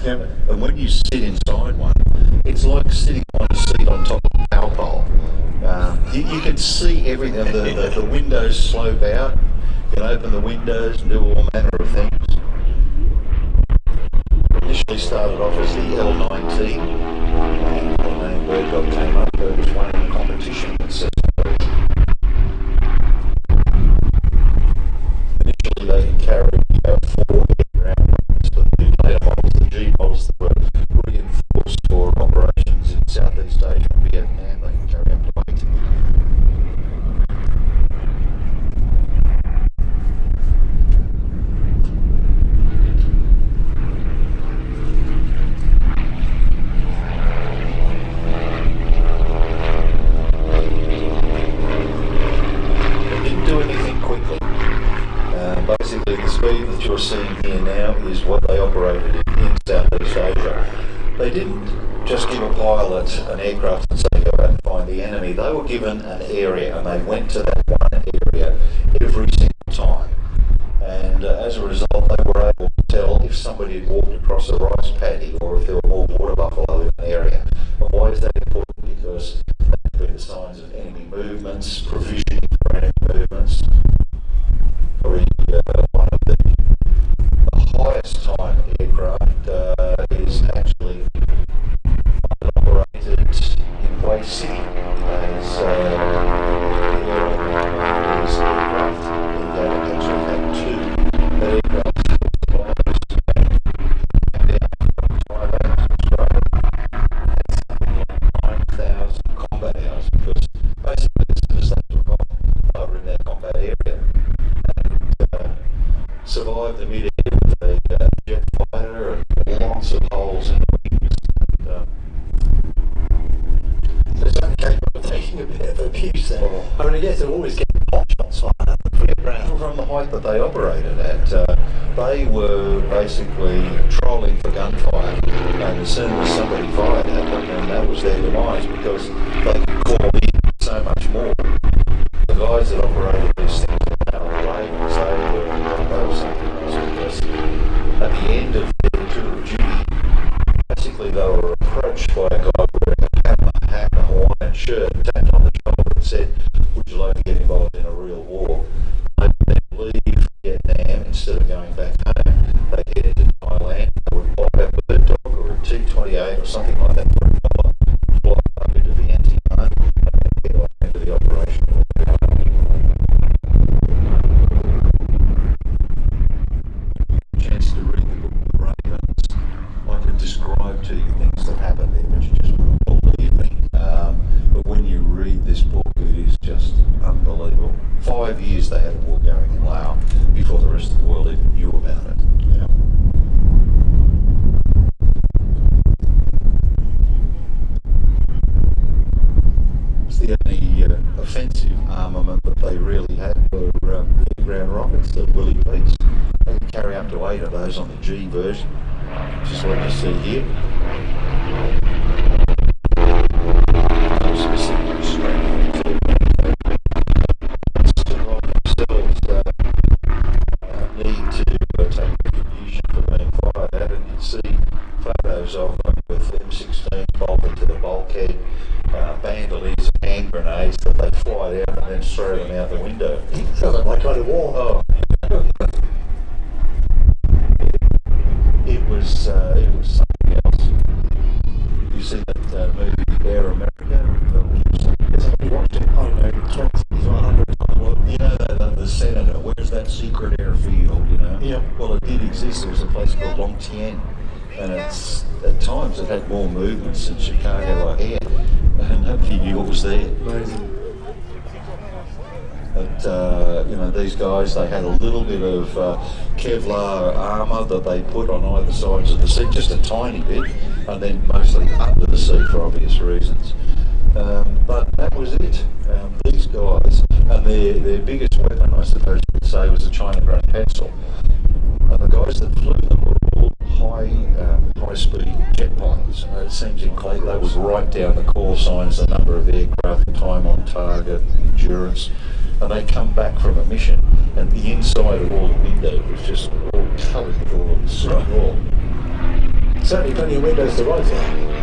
Yep. And when you sit inside one, it's like sitting on a seat on top of a power pole. You can see everything. The windows slope out. You can open the windows and do all manner of things. Initially started off as the L19, and the name Bird Dog came up. It was one in the competition at Cessna. Initially they carried 4 ground rockets, but the later models, the G models that were reinforced for operations in Southeast Asia and Vietnam, they can carry up to 8. Basically, the speed that you're seeing here now is what they operated in Southeast Asia. They didn't just give a pilot an aircraft and say go out and find the enemy. They were given an area and they went to that one area every single time. And as a result, they were able to tell if somebody had walked across a rice paddy or if there were more water buffalo in an area. And why is that important? Because that could be the signs of enemy movements, provisioning for enemy movements. One of the highest time aircraft is actually operated in Kuwait City as the aircraft is aircraft, and actually had 2 aircraft suppliers came down from Thailand to Australia. Had something like 9,000 combat hours because basically as soon as they took off, they were in their combat area. Survived the mid-air with a jet fighter and lots of holes in the wings. So it's only capable of taking a bit of abuse then. I mean, I guess they're always getting pot shots fired at the ground. From the height that they operated at, they were basically trolling for gunfire, and as soon as somebody fired at them, then that was their demise because they could call in so much more. The guys that operated these things were now brave and they were something else because at the end of their tour of duty, basically they were approached by a guy wearing a Panama hat, a Hawaiian shirt, tapped on the shoulder and said, would you like to get involved in a real war? They would then leave Vietnam instead of going back home. They'd head into Thailand, they would buy a Bird Dog or a T-28 or something like that for $1, fly up into the Anti-Zone and then get off into the operation. Chance to read the book The Ravens, I could describe to you things that happened there, but you just wouldn't believe me. But when you read this book, it is just unbelievable. 5 years they had a war going in Laos before the rest of the world even knew about it. Yeah. It's the only offensive armament that they really had were ground rockets, the Willie Peets. They can carry up to 8 of those on the G version, which is what you see here. Specifically strapped to survive themselves need to take retribution for being fired at, and you see photos of them with M16 bolted to the bulkhead, bandoliers, hand grenades that they fly out and then throw them out the window. Sounds like kind of war. Oh. It was something else. You see that movie Air America? Somebody watched it. I don't know, 100 times. Well, you know the Senator, where's that secret airfield, you know? Yeah. Well, it did exist. There was a place called Long Tien, and at times it had more movements than Chicago O'Hare, and nobody knew it was there. Amazing. But, these guys, they had a little bit of Kevlar armour that they put on either sides of the seat, just a tiny bit, and then mostly under the seat for obvious reasons. But that was it. These guys, and their biggest weapon, I suppose you could say, was a China-grown pencil. And the guys that flew them were all high-speed jet pilots. It seems they would write down the call signs, the number of aircraft, time on target, endurance. And they come back from a mission, and the inside of all the windows was just all covered with all of this straw. certainly plenty of windows to write in.